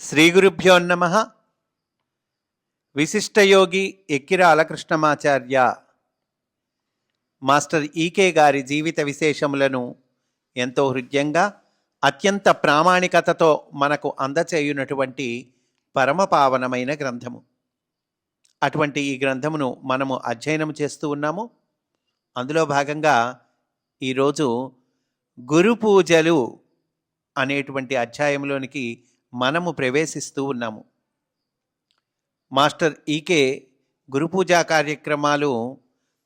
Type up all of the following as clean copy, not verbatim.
శ్రీగురుభ్యో నమః. విశిష్టయోగి ఎక్కిరాల కృష్ణమాచార్య మాస్టర్ ఈకే గారి జీవిత విశేషములను ఎంతో హృద్యంగా అత్యంత ప్రామాణికతతో మనకు అందచేయునటువంటి పరమపావనమైన గ్రంథము. అటువంటి ఈ గ్రంథమును మనము అధ్యయనం చేస్తూ ఉన్నాము. అందులో భాగంగా ఈరోజు గురు పూజలు అనేటువంటి అధ్యాయంలోనికి మనము ప్రవేశిస్తూ ఉన్నాము. మాస్టర్ ఈకే గురు పూజా కార్యక్రమాలు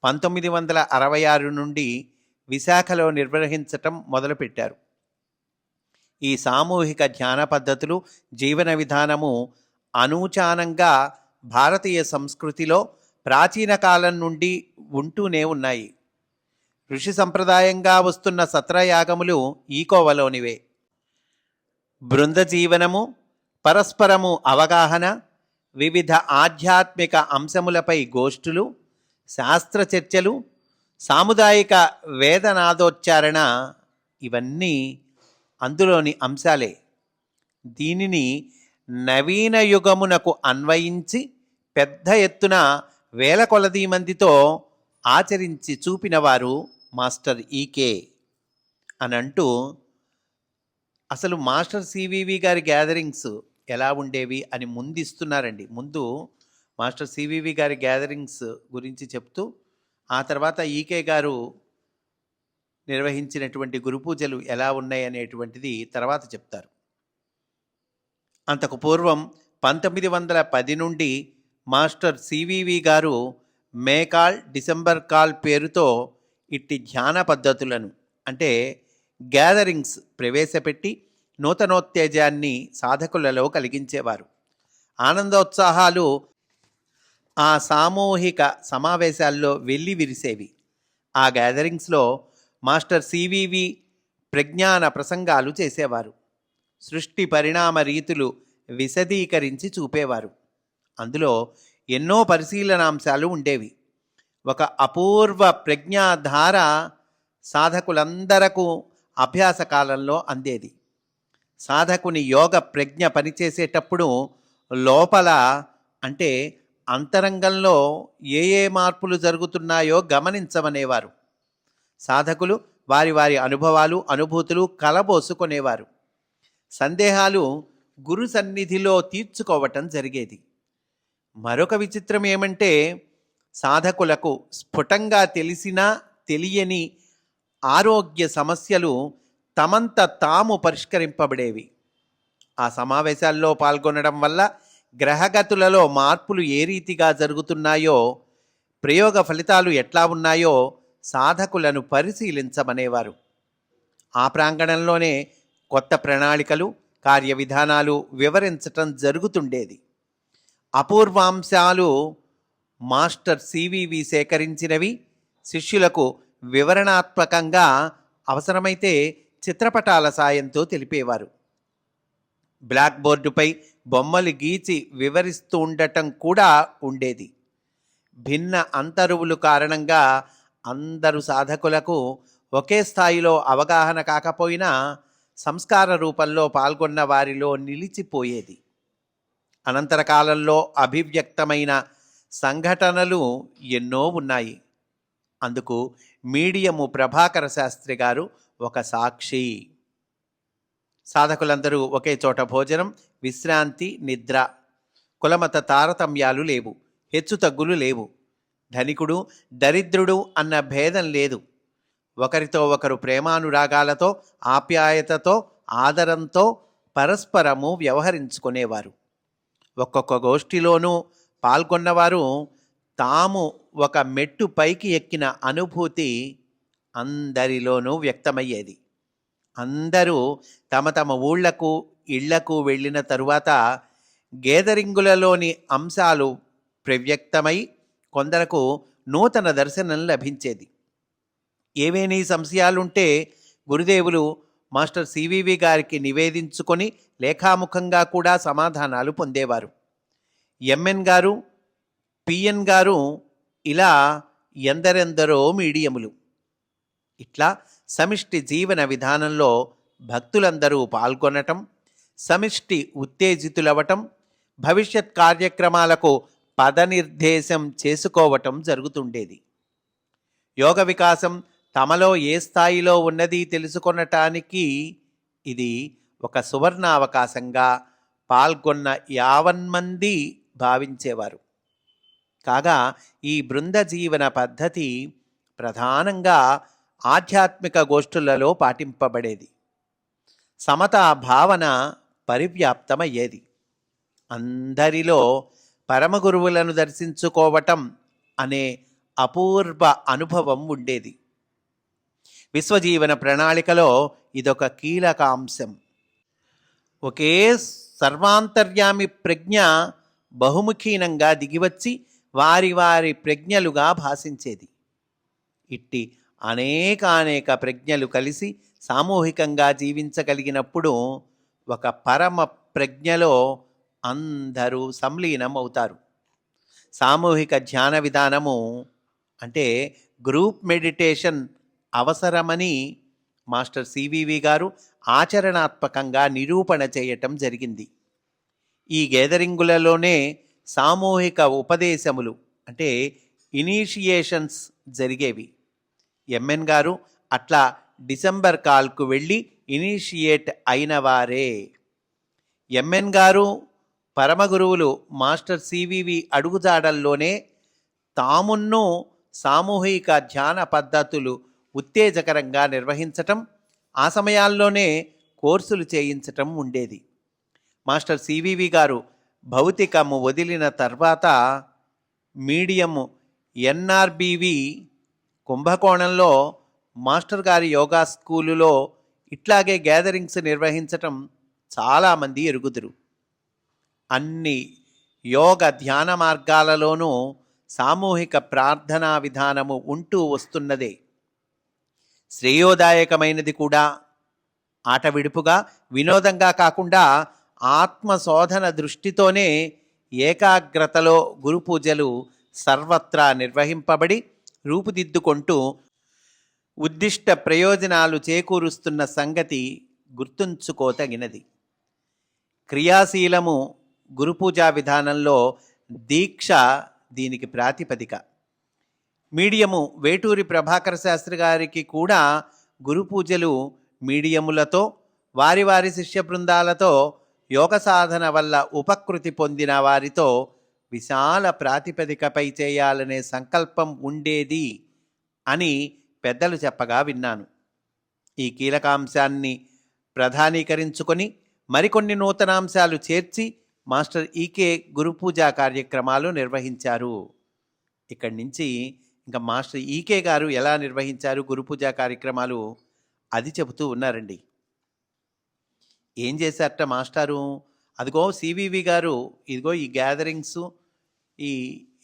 1966 నుండి విశాఖలో నిర్వహించటం మొదలుపెట్టారు. ఈ సామూహిక ధ్యాన పద్ధతులు, జీవన విధానము అనూచానంగా భారతీయ సంస్కృతిలో ప్రాచీన కాలం నుండి ఉంటూనే ఉన్నాయి. ఋషి సంప్రదాయంగా వస్తున్న సత్రయాగములు ఈ కోవలోనివే. బృంద జీవనము, పరస్పరము అవగాహన, వివిధ ఆధ్యాత్మిక అంశములపై గోష్ఠులు, శాస్త్ర చర్చలు, సాముదాయిక వేదనాదోచ్చారణ ఇవన్నీ అందులోని అంశాలే. దీనిని నవీన యుగమునకు అన్వయించి పెద్ద ఎత్తున వేల కొలది మందితో ఆచరించి చూపినవారు మాస్టర్ ఈకే అని అంటూ, అసలు మాస్టర్ సివివి గారి గ్యాదరింగ్స్ ఎలా ఉండేవి అని ముందిస్తున్నారండి. ముందు మాస్టర్ సివివి గారి గ్యాదరింగ్స్ గురించి చెప్తూ ఆ తర్వాత ఈకే గారు నిర్వహించినటువంటి గురు పూజలు ఎలా ఉన్నాయి అనేటువంటిది తర్వాత చెప్తారు. అంతకు పూర్వం 1910 నుండి మాస్టర్ సివివి గారు మేకాల్, డిసెంబర్ కాల్ పేరుతో ఇట్టి ధ్యాన పద్ధతులను అంటే గ్యాదరింగ్స్ ప్రవేశపెట్టి నూతనోత్తేజాన్ని సాధకులలో కలిగించేవారు. ఆనందోత్సాహాలు ఆ సామూహిక సమావేశాల్లో వెళ్ళి విరిసేవి. ఆ గ్యాదరింగ్స్లో మాస్టర్ సివివి ప్రజ్ఞాన ప్రసంగాలు చేసేవారు. సృష్టి పరిణామ రీతులు విశదీకరించి చూపేవారు. అందులో ఎన్నో పరిశీలనాంశాలు ఉండేవి. ఒక అపూర్వ ప్రజ్ఞాధార సాధకులందరకు అభ్యాస కాలంలో అందేది. సాధకుని యోగ ప్రజ్ఞ పనిచేసేటప్పుడు లోపల అంటే అంతరంగంలో ఏ మార్పులు జరుగుతున్నాయో గమనించమనేవారు. సాధకులు వారి వారి అనుభవాలు, అనుభూతులు కలబోసుకునేవారు. సందేహాలు గురు సన్నిధిలో తీర్చుకోవటం జరిగేది. మరొక విచిత్రం ఏమంటే, సాధకులకు స్ఫుటంగా తెలిసినా తెలియని ఆరోగ్య సమస్యలు తమంత తాము పరిష్కరింపబడేవి. ఆ సమావేశాల్లో పాల్గొనడం వల్ల గ్రహగతులలో మార్పులు ఏ రీతిగా జరుగుతున్నాయో, ప్రయోగ ఫలితాలు ఎట్లా ఉన్నాయో సాధకులను పరిశీలించమనేవారు. ఆ ప్రాంగణంలోనే కొత్త ప్రణాళికలు, కార్యవిధానాలు వివరించటం జరుగుతుండేది. అపూర్వాంశాలు మాస్టర్ సివివి సేకరించినవి శిష్యులకు వివరణాత్మకంగా, అవసరమైతే చిత్రపటాల సాయంతో తెలిపేవారు. బ్లాక్ బోర్డుపై బొమ్మలు గీచి వివరిస్తూ ఉండటం కూడా ఉండేది. భిన్న అంతరువులు కారణంగా అందరు సాధకులకు ఒకే స్థాయిలో అవగాహన కాకపోయినా సంస్కార రూపంలో పాల్గొన్న వారిలో నిలిచిపోయేది. అనంతర కాలంలో అభివ్యక్తమైన సంఘటనలు ఎన్నో ఉన్నాయి. అందుకు మీడియము ప్రభాకర శాస్త్రి గారు ఒక సాక్షి. సాధకులందరూ ఒకే చోట భోజనం, విశ్రాంతి, నిద్ర. కులమత తారతమ్యాలు లేవు, హెచ్చుతగ్గులు లేవు. ధనికుడు దరిద్రుడు అన్న భేదం లేదు. ఒకరితో ఒకరు ప్రేమానురాగాలతో, ఆప్యాయతతో, ఆదరంతో పరస్పరము వ్యవహరించుకునేవారు. ఒక్కొక్క గోష్ఠిలోనూ పాల్గొన్నవారు తాము ఒక మెట్టు పైకి ఎక్కిన అనుభూతి అందరిలోనూ వ్యక్తమయ్యేది. అందరూ తమ తమ ఊళ్లకు, ఇళ్లకు వెళ్ళిన తరువాత గేదరింగులలోని అంశాలు ప్రవ్యక్తమై కొందరకు నూతన దర్శనం లభించేది. ఏవేనీ సంశయాలుంటే గురుదేవులు మాస్టర్ సివివి గారికి నివేదించుకొని లేఖాముఖంగా కూడా సమాధానాలు పొందేవారు. ఎంఎన్ గారు, పిఎన్ గారు, ఇలా ఎందరెందరో మీడియములు. ఇట్లా సమిష్టి జీవన విధానంలో భక్తులందరూ పాల్గొనటం, సమిష్టి ఉత్తేజితులవటం, భవిష్యత్ కార్యక్రమాలకు పదనిర్దేశం చేసుకోవటం జరుగుతుండేది. యోగ వికాసం తమలో ఏ స్థాయిలో ఉన్నది తెలుసుకొనటానికి ఇది ఒక సువర్ణావకాశంగా పాల్గొన్న 50 మంది భావించేవారు. కాగా ఈ బృంద జీవన పద్ధతి ప్రధానంగా ఆధ్యాత్మిక గోష్ఠులలో పాటింపబడేది. సమతా భావన పరివ్యాప్తమయ్యేది. అందరిలో పరమగురువులను దర్శించుకోవటం అనే అపూర్వ అనుభవం ఉండేది. విశ్వజీవన ప్రణాళికలో ఇదొక కీలక అంశం. ఒకే సర్వాంతర్యామి ప్రజ్ఞ బహుముఖీనంగా దిగివచ్చి వారి వారి ప్రజ్ఞలుగా భాషించేది. ఇట్టి అనేకానేక ప్రజ్ఞలు కలిసి సామూహికంగా జీవించగలిగినప్పుడు ఒక పరమ ప్రజ్ఞలో అందరూ సంలీనం అవుతారు. సామూహిక ధ్యాన విధానము అంటే గ్రూప్ మెడిటేషన్ అవసరమని మాస్టర్ సివివి గారు ఆచరణాత్మకంగా నిరూపణ చేయటం జరిగింది. ఈ గేదరింగులలోనే సామూహిక ఉపదేశములు అంటే ఇనీషియేషన్స్ జరిగేవి. ఎంఎన్ గారు అట్లా డిసెంబర్ కాల్కు వెళ్ళి ఇనీషియేట్ అయిన వారే. ఎంఎన్ గారు పరమగురువులు మాస్టర్ సివివి అడుగుజాడల్లోనే తామున్ను సామూహిక ధ్యాన పద్ధతులు ఉత్తేజకరంగా నిర్వహించటం, ఆ సమయాల్లోనే కోర్సులు చేయించటం ఉండేది. మాస్టర్ సివివి గారు భౌతికము వదిలిన తర్వాత మీడియము ఎన్ఆర్బివి కుంభకోణంలో మాస్టర్ గారి యోగా స్కూలులో ఇట్లాగే గ్యాదరింగ్స్ నిర్వహించటం చాలామంది ఎరుగుదురు. అన్ని యోగ ధ్యాన మార్గాలలోనూ సామూహిక ప్రార్థనా విధానము ఉంటూ వస్తున్నదే. శ్రేయోదాయకమైనది కూడా. ఆట విడుపుగా వినోదంగా కాకుండా ఆత్మశోధన దృష్టితోనే ఏకాగ్రతలో గురు పూజలు సర్వత్రా నిర్వహింపబడి రూపుదిద్దుకుంటూ ఉద్దిష్ట ప్రయోజనాలు చేకూరుస్తున్న సంగతి గుర్తుంచుకోతగినది. క్రియాశీలము గురుపూజా విధానంలో దీక్ష దీనికి ప్రాతిపదిక. మీడియము వేటూరి ప్రభాకర శాస్త్రి గారికి కూడా గురు పూజలు మీడియములతో వారి వారి శిష్య బృందాలతో యోగ సాధన వల్ల ఉపకృతి పొందిన వారితో విశాల ప్రాతిపదికపై చేయాలనే సంకల్పం ఉండేది అని పెద్దలు చెప్పగా విన్నాను. ఈ కీలకాంశాన్ని ప్రధానీకరించుకొని మరికొన్ని నూతనాంశాలు చేర్చి మాస్టర్ ఈకే గురు పూజా కార్యక్రమాలు నిర్వహించారు. ఇక్కడి నుంచి ఇంకా మాస్టర్ ఈకే గారు ఎలా నిర్వహించారు గురు పూజా కార్యక్రమాలు అది చెబుతూ ఉన్నారండి. ఏం చేశారట మాస్టారు? అదిగో సివివి గారు ఇదిగో ఈ గ్యాదరింగ్స్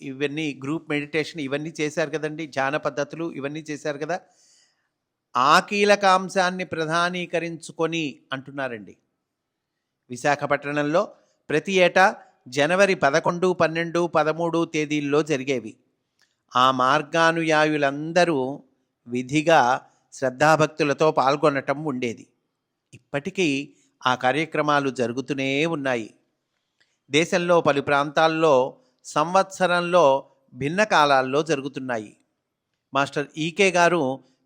ఇవన్నీ గ్రూప్ మెడిటేషన్ ఇవన్నీ చేశారు కదండి, ధ్యాన పద్ధతులు ఇవన్నీ చేశారు కదా, ఆ కీలకాంశాన్ని ప్రధానీకరించుకొని అంటున్నారండి. విశాఖపట్నంలో ప్రతి ఏటా జనవరి 11, 12, 13 తేదీల్లో జరిగేవి. ఆ మార్గానుయాయులందరూ విధిగా శ్రద్ధాభక్తులతో పాల్గొనటం ఉండేది. ఇప్పటికీ ఆ కార్యక్రమాలు జరుగుతూనే ఉన్నాయి. దేశంలో పలు ప్రాంతాల్లో సంవత్సరంలో భిన్న కాలాల్లో జరుగుతున్నాయి. మాస్టర్ ఈకే గారు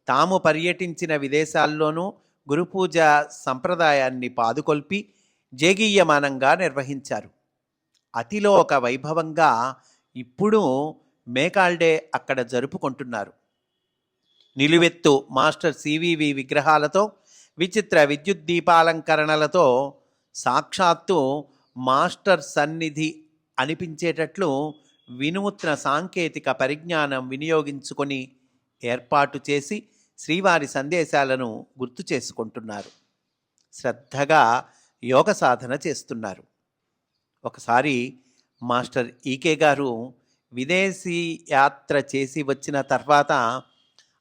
తాము పర్యటించిన విదేశాల్లోనూ గురుపూజ సంప్రదాయాన్ని పాదుకొల్పి జేగీయమానంగా నిర్వహించారు. అతిలోక వైభవంగా ఇప్పుడు మేకాల్డే అక్కడ జరుపుకుంటున్నారు. నిలువెత్తు మాస్టర్ సివివి విగ్రహాలతో విచిత్ర విద్యుత్ దీపాలంకరణలతో సాక్షాత్తు మాస్టర్ సన్నిధి అనిపించేటట్లు వినూత్న సాంకేతిక పరిజ్ఞానం వినియోగించుకొని ఏర్పాటు చేసి శ్రీవారి సందేశాలను గుర్తు చేసుకుంటున్నారు. శ్రద్ధగా యోగ సాధన చేస్తున్నారు. ఒకసారి మాస్టర్ ఈకే గారు విదేశీ యాత్ర చేసి వచ్చిన తర్వాత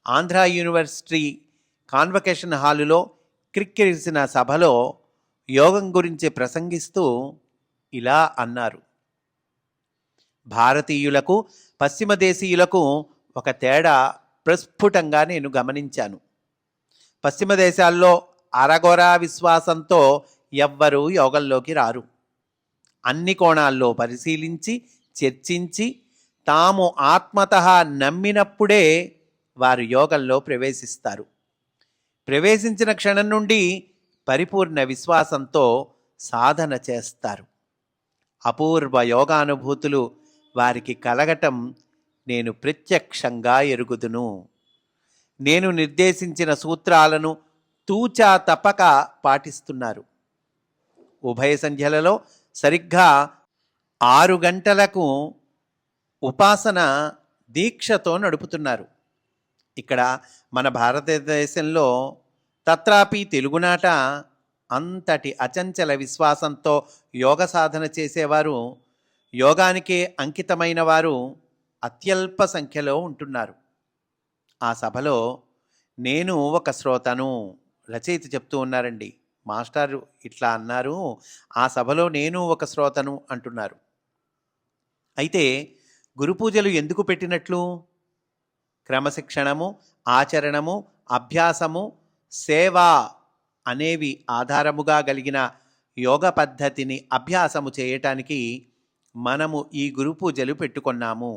ఆంధ్ర యూనివర్సిటీ కాన్వకేషన్ హాలులో క్రిక్కిరిసిన సభలో యోగం గురించి ప్రసంగిస్తూ ఇలా అన్నారు. భారతీయులకు పశ్చిమ దేశీయులకు ఒక తేడా ప్రస్ఫుటంగా నేను గమనించాను. పశ్చిమ దేశాల్లో అరగొరా విశ్వాసంతో ఎవ్వరూ యోగంలోకి రారు. అన్ని కోణాల్లో పరిశీలించి చర్చించి తాము ఆత్మతః నమ్మినప్పుడే వారు యోగంలో ప్రవేశిస్తారు. ప్రవేశించిన క్షణం నుండి పరిపూర్ణ విశ్వాసంతో సాధన చేస్తారు. అపూర్వ యోగానుభూతులు వారికి కలగటం నేను ప్రత్యక్షంగా ఎరుగుదును. నేను నిర్దేశించిన సూత్రాలను తూచా తప్పక పాటిస్తున్నారు. ఉభయ సంధ్యలలో సరిగ్గా 6 గంటలకు ఉపాసన దీక్షతో నడుపుతున్నారు. ఇక్కడ మన భారతదేశంలో తత్రాపి తెలుగునాట అంతటి అచంచల విశ్వాసంతో యోగ సాధన చేసేవారు, యోగానికే అంకితమైన వారు అత్యల్ప సంఖ్యలో ఉంటున్నారు. ఆ సభలో నేను ఒక శ్రోతను, రచయిత చెప్తూ ఉన్నారండి. మాస్టారు ఇట్లా అన్నారు, ఆ సభలో నేను ఒక శ్రోతను అంటున్నారు. అయితే గురు పూజలు ఎందుకు పెట్టినట్లు? క్రమశిక్షణము, ఆచరణము, అభ్యాసము, సేవ అనేవి ఆధారముగా కలిగిన యోగ పద్ధతిని అభ్యాసము చేయటానికి మనము ఈ గురు పూజలు పెట్టుకున్నాము.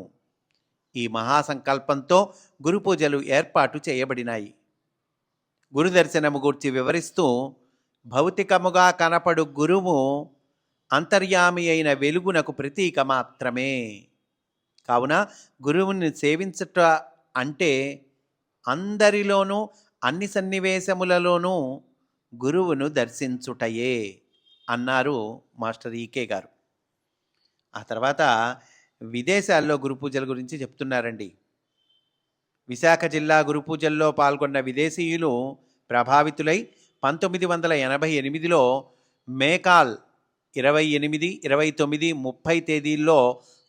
ఈ మహాసంకల్పంతో గురు పూజలు ఏర్పాటు చేయబడినాయి. గురుదర్శనము గూర్చి వివరిస్తూ, భౌతికముగా కనపడు గురువు అంతర్యామి అయిన వెలుగునకు ప్రతీక మాత్రమే. కావున గురువుని సేవించట అంటే అందరిలోనూ అన్ని సన్నివేశములలోనూ గురువును దర్శించుటయే అన్నారు మాస్టర్ ఈకే గారు. ఆ తర్వాత విదేశాల్లో గురు పూజల గురించి చెప్తున్నారండి. విశాఖ జిల్లా గురు పూజల్లో పాల్గొన్న విదేశీయులు ప్రభావితులై 1988లో మేకాల్ 28, 29, 30 తేదీల్లో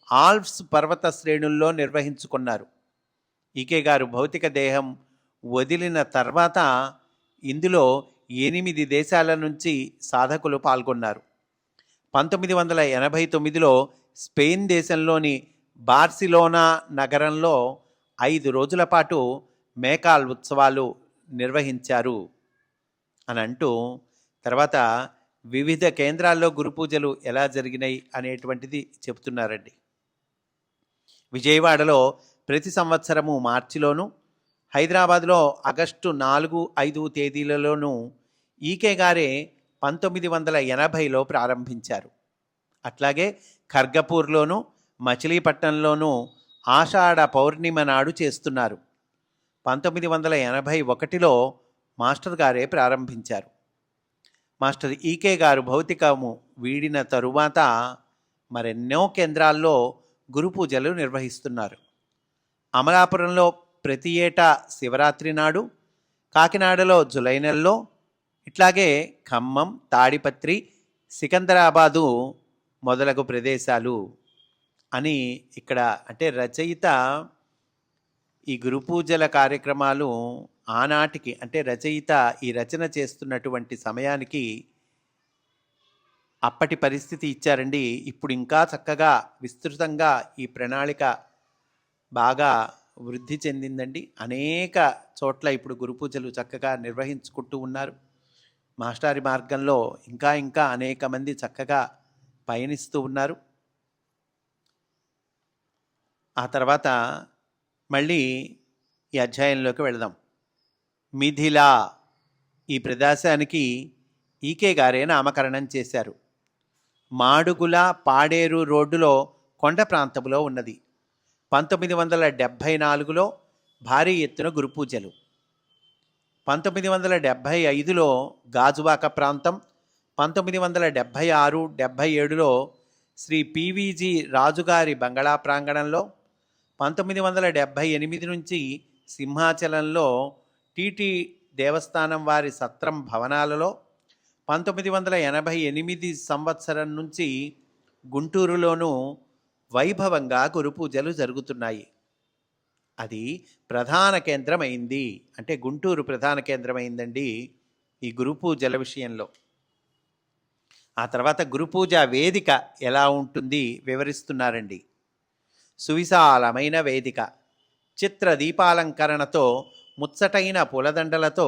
ఆల్ప్స్ పర్వత శ్రేణుల్లో నిర్వహించుకున్నారు. ఈకే గారు భౌతిక దేహం వదిలిన తర్వాత ఇందులో 8 దేశాల నుంచి సాధకులు పాల్గొన్నారు. 1989లో స్పెయిన్ దేశంలోని బార్సిలోనా నగరంలో 5 రోజుల పాటు మేకాల్ ఉత్సవాలు నిర్వహించారు అని అంటూ, తర్వాత వివిధ కేంద్రాల్లో గురు పూజలు ఎలా జరిగినాయి అనేటువంటిది చెప్తున్నారండి. విజయవాడలో ప్రతి సంవత్సరము మార్చిలోను, హైదరాబాద్లో ఆగస్టు 4, 5 తేదీలలోనూ ఈకే గారే 1980లో ప్రారంభించారు. అట్లాగే ఖర్గపూర్లోను, మచిలీపట్నంలోనూ ఆషాఢ పౌర్ణిమ నాడు చేస్తున్నారు. 1981లో మాస్టర్ గారే ప్రారంభించారు. మాస్టర్ ఈకే గారు భౌతికము వీడిన తరువాత మరెన్నో కేంద్రాల్లో గురు పూజలు నిర్వహిస్తున్నారు. అమలాపురంలో ప్రతి ఏటా శివరాత్రి నాడు, కాకినాడలో జులై నెలలో, ఇట్లాగే ఖమ్మం, తాడిపత్రి, సికింద్రాబాదు మొదలగు ప్రదేశాలు అని ఇక్కడ అంటే రచయిత ఈ గురు పూజల కార్యక్రమాలు ఆనాటికి అంటే రచయిత ఈ రచన చేస్తున్నటువంటి సమయానికి అప్పటి పరిస్థితి ఇచ్చారండి. ఇప్పుడు ఇంకా చక్కగా విస్తృతంగా ఈ ప్రణాళిక బాగా వృద్ధి చెందిందండి. అనేక చోట్ల ఇప్పుడు గురు పూజలు చక్కగా నిర్వహించుకుంటూ ఉన్నారు. మాస్టారి మార్గంలో ఇంకా ఇంకా అనేక మంది చక్కగా పయనిస్తూ ఉన్నారు. ఆ తర్వాత మళ్ళీ ఈ అధ్యాయంలోకి వెళదాం. మిథిలా ఈ ప్రదేశానికి ఈకే గారే నామకరణం చేశారు. మాడుగుల పాడేరు రోడ్డులో కొండ ప్రాంతంలో ఉన్నది. 1974లో భారీ ఎత్తున గురు పూజలు, 1975లో గాజువాక ప్రాంతం, 1976, 77లో శ్రీ పివిజి రాజుగారి బంగళా ప్రాంగణంలో, 1978 నుంచి సింహాచలంలో టీటీ దేవస్థానం వారి సత్రం భవనాలలో, 1988 సంవత్సరం నుంచి గుంటూరులోనూ వైభవంగా గురు పూజలు జరుగుతున్నాయి. అది ప్రధాన కేంద్రమైంది. అంటే గుంటూరు ప్రధాన కేంద్రమైందండి ఈ గురు పూజల విషయంలో. ఆ తర్వాత గురు పూజ వేదిక ఎలా ఉంటుంది వివరిస్తున్నారండి. సువిశాలమైన వేదిక, చిత్ర దీపాలంకరణతో, ముచ్చటైన పూలదండలతో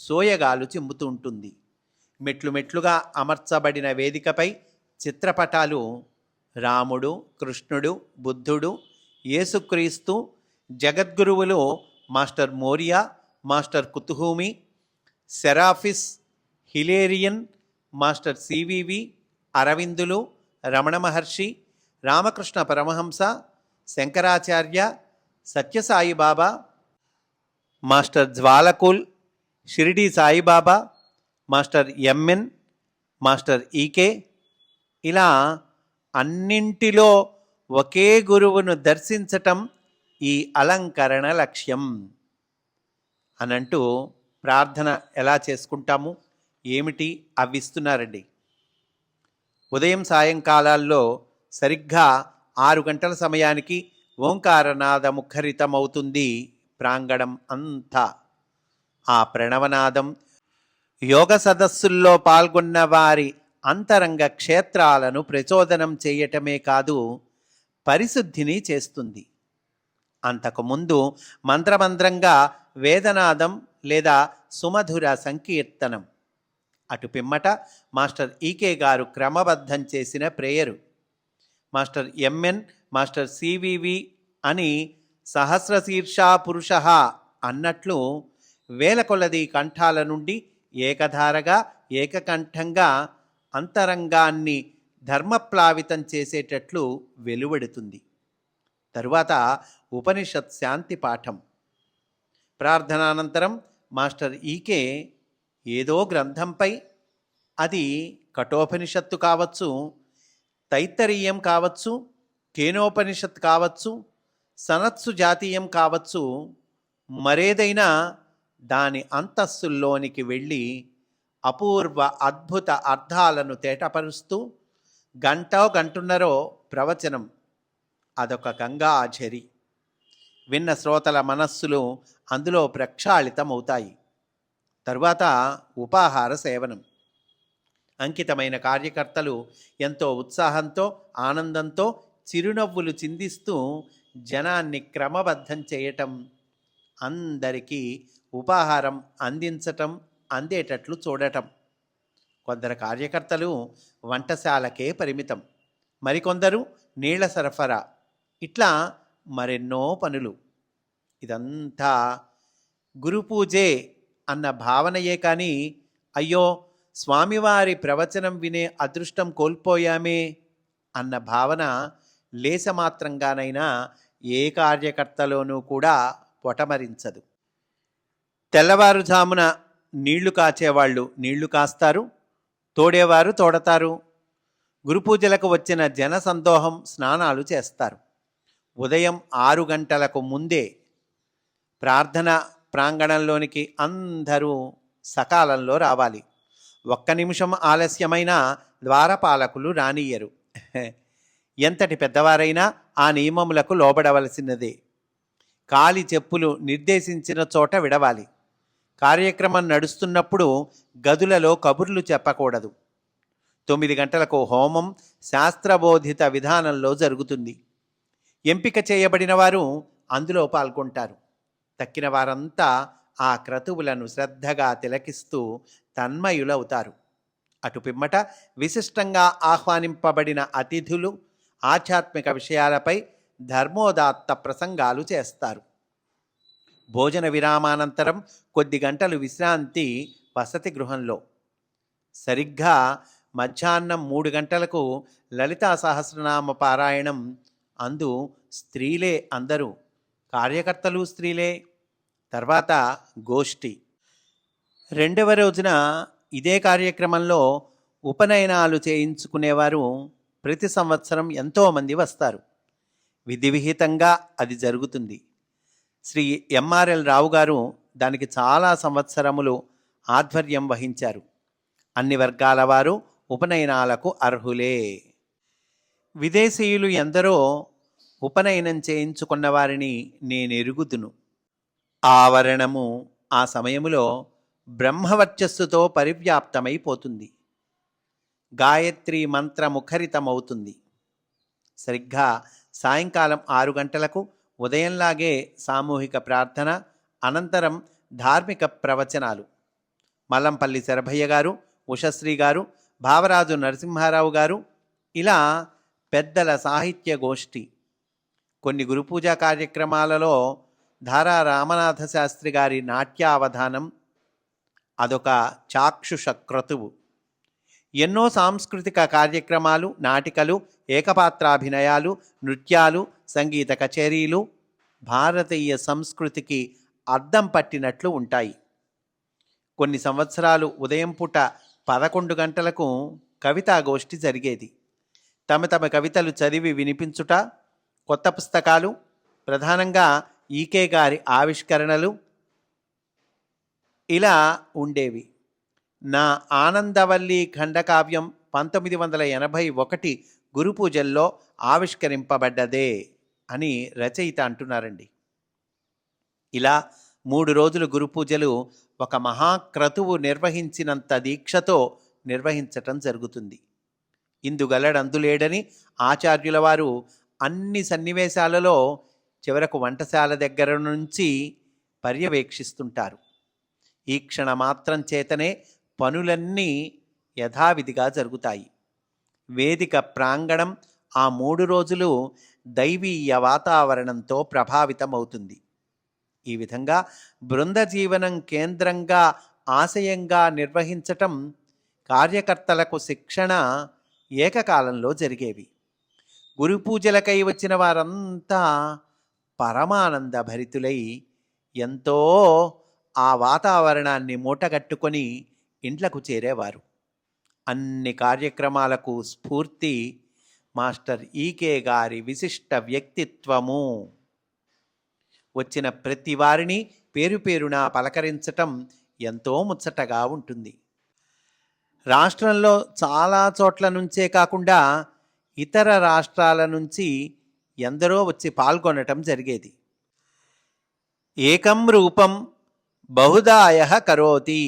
సోయగాలు చిమ్ముతుంటుంది. మెట్లు మెట్లుగా అమర్చబడిన వేదికపై చిత్రపటాలు రాముడు, కృష్ణుడు, బుద్ధుడు, యేసుక్రీస్తు, జగద్గురువులు master Morya, master Kuthumi, Serapis, Hilarion, master CVV, అరవిందులు, Ramana Maharshi, Ramakrishna Paramahamsa, Shankaracharya, Sathya Sai Baba, master Jwalakul, Shirdi Sai Baba, master MN, master EK, ఇలా అన్నింటిలో ఒకే గురువును దర్శించటం ఈ అలంకరణ లక్ష్యం అనంటూ ప్రార్థన ఎలా చేసుకుంటాము, ఏమిటి అవి ఇస్తున్నారండి. ఉదయం సాయంకాలాల్లో సరిగ్గా 6 గంటల సమయానికి ఓంకారనాద ముఖరితమవుతుంది ప్రాంగణం అంతా. ఆ ప్రణవనాదం యోగ సదస్సుల్లో పాల్గొన్న వారి అంతరంగ క్షేత్రాలను ప్రచోదనం చేయటమే కాదు, పరిశుద్ధిని చేస్తుంది. అంతకుముందు మంత్రమంత్రంగా వేదనాదం లేదా సుమధుర సంకీర్తనం, అటు పిమ్మట మాస్టర్ ఈకే గారు క్రమబద్ధం చేసిన prayer, master MN, master C V V అని సహస్రశీర్షా పురుష అన్నట్లు వేల కొలది కంఠాల నుండి ఏకధారగా ఏకకంఠంగా అంతరంగాన్ని ధర్మప్లావితం చేసేటట్లు వెలువడుతుంది. తరువాత ఉపనిషత్ శాంతి పాఠం. ప్రార్థనానంతరం మాస్టర్ ఈకే ఏదో గ్రంథంపై, అది కఠోపనిషత్తు కావచ్చు, తైత్తరీయం కావచ్చు, కేనోపనిషత్ కావచ్చు, సనత్సు జాతీయం కావచ్చు, మరేదైనా దాని అంతస్తుల్లోనికి వెళ్ళి అపూర్వ అద్భుత అర్థాలను తేటపరుస్తూ గంటన్నరో ప్రవచనం. అదొక గంగాఝరి. విన్న శ్రోతల మనస్సులు అందులో ప్రక్షాళితమవుతాయి. తరువాత ఉపాహార సేవనం. అంకితమైన కార్యకర్తలు ఎంతో ఉత్సాహంతో ఆనందంతో చిరునవ్వులు చిందిస్తూ జనాన్ని క్రమబద్ధం చేయటం, అందరికీ ఉపాహారం అందించటం, అందేటట్లు చూడటం. కొందరు కార్యకర్తలు వంటశాలకే పరిమితం, మరికొందరు నీళ్ల సరఫరా, ఇట్లా మరెన్నో పనులు. ఇదంతా గురుపూజే అన్న భావనయే కానీ, అయ్యో స్వామివారి ప్రవచనం వినే అదృష్టం కోల్పోయామే అన్న భావన లేసమాత్రంగానైనా ఏ కార్యకర్తలోనూ కూడా పొటమరించదు. తెల్లవారుజామున నీళ్లు కాచేవాళ్ళు నీళ్లు కాస్తారు, తోడేవారు తోడతారు. గురుపూజలకు వచ్చిన జన సందోహం స్నానాలు చేస్తారు. ఉదయం 6 గంటలకు ముందే ప్రార్థన ప్రాంగణంలోనికి అందరూ సకాలంలో రావాలి. 1 నిమిషం ఆలస్యమైన ద్వారపాలకులు రానియ్యరు. ఎంతటి పెద్దవారైనా ఆ నియమములకు లోబడవలసినదే. కాలి చెప్పులు నిర్దేశించిన చోట విడవాలి. కార్యక్రమం నడుస్తున్నప్పుడు గదులలో కబుర్లు చెప్పకూడదు. 9 గంటలకు హోమం శాస్త్రబోధిత విధానంలో జరుగుతుంది. ఎంపిక చేయబడిన వారు అందులో పాల్గొంటారు. తక్కిన వారంతా ఆ క్రతువులను శ్రద్ధగా తిలకిస్తూ తన్మయులవుతారు. అటు పిమ్మట విశిష్టంగా ఆహ్వానింపబడిన అతిథులు ఆధ్యాత్మిక విషయాలపై ధర్మోదాత్త ప్రసంగాలు చేస్తారు. భోజన విరామానంతరం కొద్ది గంటలు విశ్రాంతి వసతి గృహంలో. సరిగ్గా మధ్యాహ్నం 3 గంటలకు లలితా సహస్రనామ పారాయణం. అందు స్త్రీలే అందరూ, కార్యకర్తలు స్త్రీలే. తర్వాత గోష్ఠి. 2వ రోజున ఇదే కార్యక్రమంలో ఉపనయనాలు చేయించుకునేవారు ప్రతి సంవత్సరం ఎంతోమంది వస్తారు. విధి విహితంగా అది జరుగుతుంది. శ్రీ ఎంఆర్ఎల్ రావు గారు దానికి చాలా సంవత్సరములు ఆధ్వర్యం వహించారు. అన్ని వర్గాల వారు ఉపనయనాలకు అర్హులే. విదేశీయులు ఎందరో ఉపనయనం చేయించుకున్న వారిని నేనెరుగుదును. ఆవరణము ఆ సమయములో బ్రహ్మవర్చస్సుతో పరివ్యాప్తమైపోతుంది. గాయత్రి మంత్రముఖరితమవుతుంది. సరిగ్గా సాయంకాలం 6 గంటలకు ఉదయంలాగే సామూహిక ప్రార్థన, అనంతరం ధార్మిక ప్రవచనాలు. మల్లంపల్లి శరభయ్య గారు ఉషశ్రీ గారు, భావరాజు నరసింహారావు గారు, ఇలా పెద్దల సాహిత్య గోష్ఠి. కొన్ని గురుపూజా కార్యక్రమాలలో ధారా రామనాథ శాస్త్రి గారి నాట్యావధానం అదొక చాక్షుష క్రతువు. ఎన్నో సాంస్కృతిక కార్యక్రమాలు, నాటికలు, ఏకపాత్రాభినయాలు, నృత్యాలు, సంగీత కచేరీలు భారతీయ సంస్కృతికి అద్దం పట్టినట్లు ఉంటాయి. కొన్ని సంవత్సరాలు ఉదయం పూట 11 గంటలకు కవితాగోష్ఠి జరిగేది. తమ తమ కవితలు చదివి వినిపించుట, కొత్త పుస్తకాలు, ప్రధానంగా ఈకే గారి ఆవిష్కరణలు ఇలా ఉండేవి. నా ఆనందవల్లి ఖండకావ్యం 1981 గురుపూజల్లో ఆవిష్కరింపబడ్డదే అని రచయిత అంటున్నారండి. ఇలా 3 రోజులు గురుపూజలు ఒక మహాక్రతువు నిర్వహించినంత దీక్షతో నిర్వహించటం జరుగుతుంది. ఇందుగలడందులేడని ఆచార్యుల వారు అన్ని సన్నివేశాలలో చివరకు వంటశాల దగ్గర నుంచి పర్యవేక్షిస్తుంటారు. ఈ క్షణమాత్రం చేతనే పనులన్నీ యథావిధిగా జరుగుతాయి. వేదిక ప్రాంగణం ఆ 3 రోజులు దైవీయ వాతావరణంతో ప్రభావితమవుతుంది. ఈ విధంగా బృంద జీవనం కేంద్రంగా ఆశయంగా నిర్వహించటం, కార్యకర్తలకు శిక్షణ ఏకకాలంలో జరిగేవి. గురు పూజలకై వచ్చిన వారంతా పరమానంద భరితులై ఎంతో ఆ వాతావరణాన్ని మూటగట్టుకొని ఇంట్లకు చేరేవారు. అన్ని కార్యక్రమాలకు స్ఫూర్తి మాస్టర్ ఈకే గారి విశిష్ట వ్యక్తిత్వము. వచ్చిన ప్రతి వారిని పేరు పేరున పలకరించటం ఎంతో ముచ్చటగా ఉంటుంది. రాష్ట్రంలో చాలా చోట్ల నుంచే కాకుండా ఇతర రాష్ట్రాల నుంచి ఎందరో వచ్చి పాల్గొనటం జరిగేది. ఏకం రూపం బహుదాయ కరోతి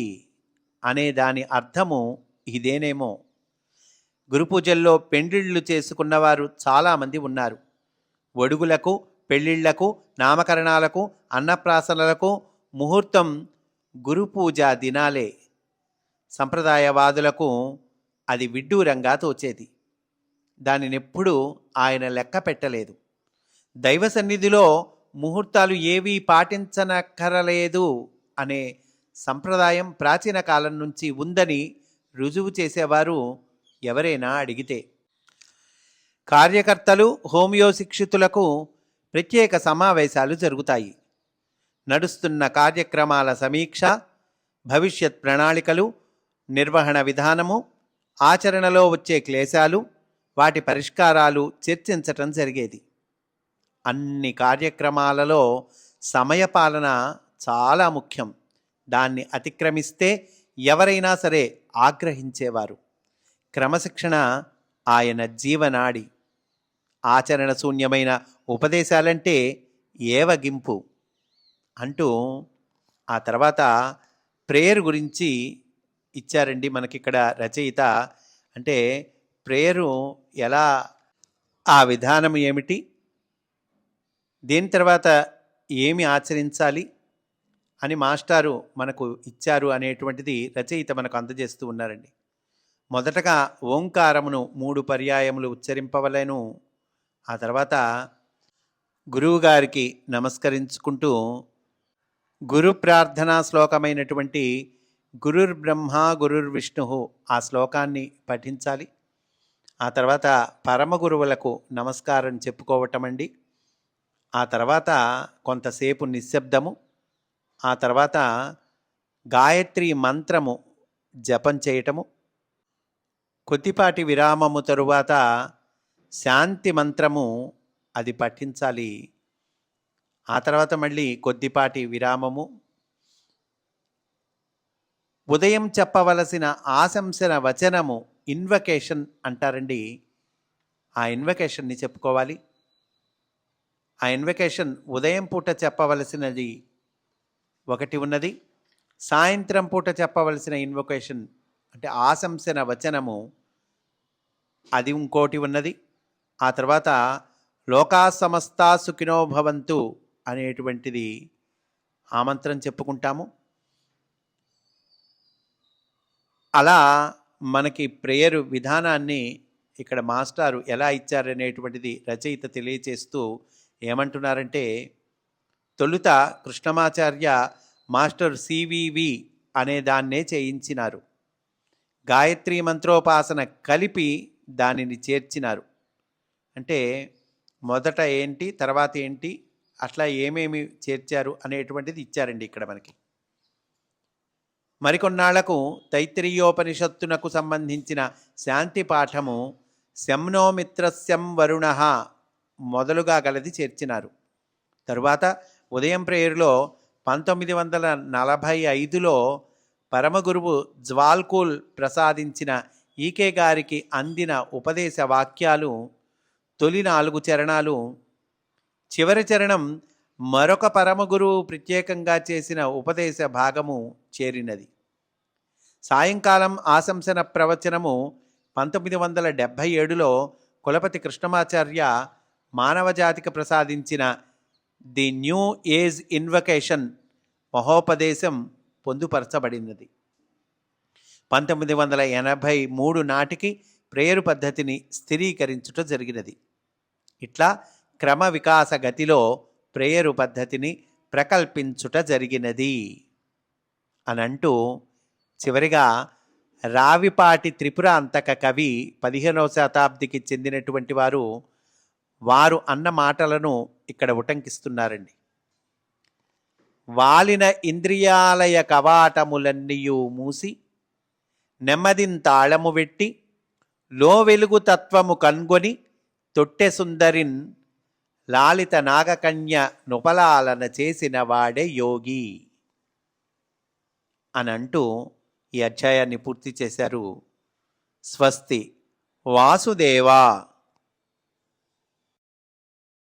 అనే దాని అర్థము ఇదేనేమో. గురుపూజల్లో పెండిళ్ళు చేసుకున్నవారు చాలామంది ఉన్నారు. ఒడుగులకు, పెళ్ళిళ్లకు, నామకరణాలకు, అన్నప్రాసనలకు ముహూర్తం గురుపూజ దినాలే. సంప్రదాయవాదులకు అది విడ్డూరంగా తోచేది. దానినెప్పుడూ ఆయన లెక్క పెట్టలేదు. దైవ సన్నిధిలో ముహూర్తాలు ఏవీ పాటించనక్కరలేదు అనే సంప్రదాయం ప్రాచీన కాలం నుంచి ఉందని రుజువు చేసేవారు ఎవరైనా అడిగితే. కార్యకర్తలు, హోమియో శిక్షితులకు ప్రత్యేక సమావేశాలు జరుగుతాయి. నడుస్తున్న కార్యక్రమాల సమీక్ష, భవిష్యత్ ప్రణాళికలు, నిర్వహణ విధానము, ఆచరణలో వచ్చే క్లేశాలు, వాటి పరిష్కారాలు చర్చించటం జరిగేది. అన్ని కార్యక్రమాలలో సమయపాలన చాలా ముఖ్యం. దాన్ని అతిక్రమిస్తే ఎవరైనా సరే ఆగ్రహించేవారు. క్రమశిక్షణ ఆయన జీవనాడి. ఆచరణ శూన్యమైన ఉపదేశాలంటే ఏవగింపు అంటూ ఆ తర్వాత ప్రేయర్ గురించి ఇచ్చారండి మనకిక్కడ రచయిత. అంటే ప్రేయరు ఎలా, ఆ విధానం ఏమిటి, దేని తర్వాత ఏమి ఆచరించాలి అని మాస్టారు మనకు ఇచ్చారు అనేటువంటిది రచయిత మనకు అందజేస్తూ ఉన్నారండి. మొదటగా ఓంకారమును 3 పర్యాయములు ఉచ్చరింపవలెను. ఆ తర్వాత గురువుగారికి నమస్కరించుకుంటూ గురు ప్రార్థనా శ్లోకమైనటువంటి గురుర్బ్రహ్మ గురుర్విష్ణు ఆ శ్లోకాన్ని పఠించాలి. ఆ తర్వాత పరమ గురువులకు నమస్కారం చెప్పుకోవటం అండి. ఆ తర్వాత కొంతసేపు నిశ్శబ్దము. ఆ తర్వాత గాయత్రి మంత్రము జపం చేయటము. కొద్దిపాటి విరామము తరువాత శాంతి మంత్రము అది పఠించాలి. ఆ తర్వాత మళ్ళీ కొద్దిపాటి విరామము. ఉదయం చెప్పవలసిన ఆశంసన వచనము ఇన్వకేషన్ అంటారండి. ఆ ఇన్వకేషన్ని చెప్పుకోవాలి. ఆ ఇన్వకేషన్ ఉదయం పూట చెప్పవలసినది ఒకటి ఉన్నది. సాయంత్రం పూట చెప్పవలసిన ఇన్వకేషన్ అంటే ఆశంసన వచనము అది ఇంకోటి ఉన్నది. ఆ తర్వాత లోకా సమస్తా సుఖినో భవంతు అనేటువంటిది ఆమంత్రం చెప్పుకుంటాము. అలా మనకి ప్రేయర్ విధానాన్ని ఇక్కడ మాస్టారు ఎలా ఇచ్చారనేటువంటిది రచయిత తెలియచేస్తూ ఏమంటున్నారంటే, తొలుత కృష్ణమాచార్య మాస్టర్ సివివి అనే దాన్నే చేయించినారు. గాయత్రి మంత్రోపాసన కలిపి దానిని చేర్చినారు. అంటే మొదట ఏంటి, తర్వాత ఏంటి, అట్లా ఏమేమి చేర్చారు అనేటువంటిది ఇచ్చారండి ఇక్కడ మనకి. మరికొన్నాళ్లకు తైత్తిరీయోపనిషత్తునకు సంబంధించిన శాంతి పాఠము శంనోమిత్రస్యం వరుణ మొదలుగా గలది చేర్చినారు. తరువాత ఉదయం ప్రేయర్లో 1945లో పరమగురువు జ్వాల్కూల్ ప్రసాదించిన ఈకే గారికి అందిన ఉపదేశ వాక్యాలు తొలి 4 చరణాలు, చివరి చరణం మరొక పరమగురువు ప్రత్యేకంగా చేసిన ఉపదేశ భాగము చేరినది. సాయంకాలం ఆశంసన ప్రవచనము 1977లో కులపతి కృష్ణమాచార్య మానవజాతికి ప్రసాదించిన ది న్యూ ఏజ్ ఇన్వకేషన్ మహోపదేశం పొందుపరచబడినది. 1983 నాటికి ప్రేయరు పద్ధతిని స్థిరీకరించుట జరిగినది. ఇట్లా క్రమ వికాస గతిలో ప్రేయరు పద్ధతిని ప్రకల్పించుట జరిగినది అనంటూ చివరిగా రావిపాటి త్రిపుర అంతక కవి 15వ శతాబ్దికి చెందినటువంటి వారు అన్న మాటలను ఇక్కడ ఉటంకిస్తున్నారండి. వాలిన ఇంద్రియాలయ కవాటములన్నీయు మూసి నెమ్మదింతాళము వెట్టి లో వెలుగు తత్వము కన్గొని తొట్టె సుందరిన్ లాలిత నాగకన్య నుపలాలన చేసిన వాడే యోగి అనంటూ ఈ అధ్యాయాన్ని పూర్తి చేశారు. స్వస్తి వాసుదేవా.